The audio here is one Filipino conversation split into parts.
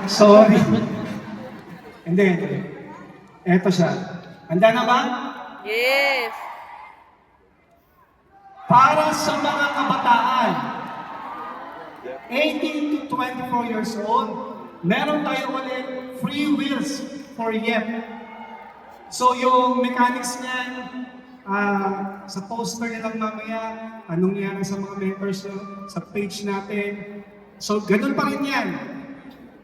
Sorry. Hindi. Eto siya. Handa na ba? Yes. Para sa mga kabataan, 18 to 24 years old, meron tayo ulit free wheels for YEP. So yung mechanics niyan, sa poster nilang mamaya, anong yan sa mga members sa page natin. So ganun pa rin yan.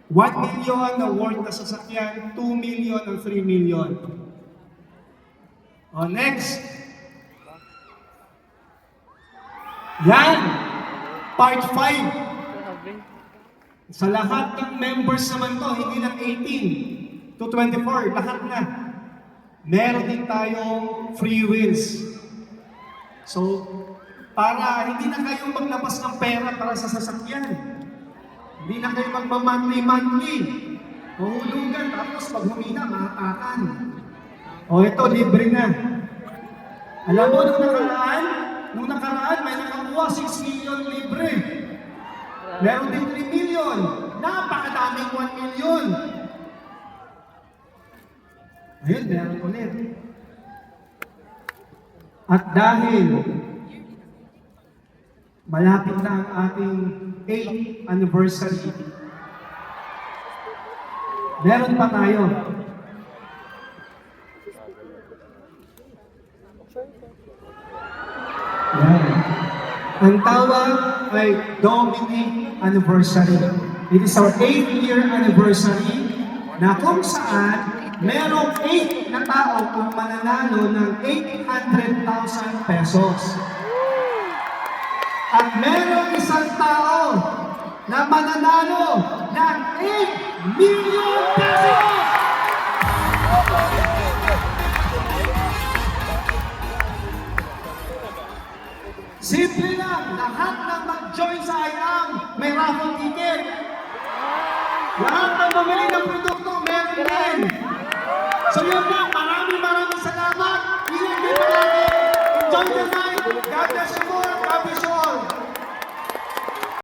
1 million na worth na sasakyan, 2 million and 3 million. O next. Yan! Part 5. Sa lahat ng members naman to, hindi lang 18 to 24, lahat na. Meron din tayong free wheels. So, para hindi na kayo maglabas ng pera para sa sasakyan. Hindi na kayo magma-monthly-monthly. Mahulugan, tapos pag humina, mahatakan. O ito, libre na. Alam mo, nung nakaraan, may nakakuha 6 million libre. Meron din 3 million. Napakadaming 1 million. Ayun, meron ulit. At dahil malapit na ang ating 8th anniversary, meron pa tayo. Yan. Ang tawag ay Dominic Anniversary. It is our 8th year anniversary na kung saan merong 8 na tao ang mananalo ng 800,000 pesos. At merong isang tao na mananalo ng 8 million pesos! Simple lang, lahat ng mag-join sa IAM may raffle ticket. Lahat ng bumili ng produkto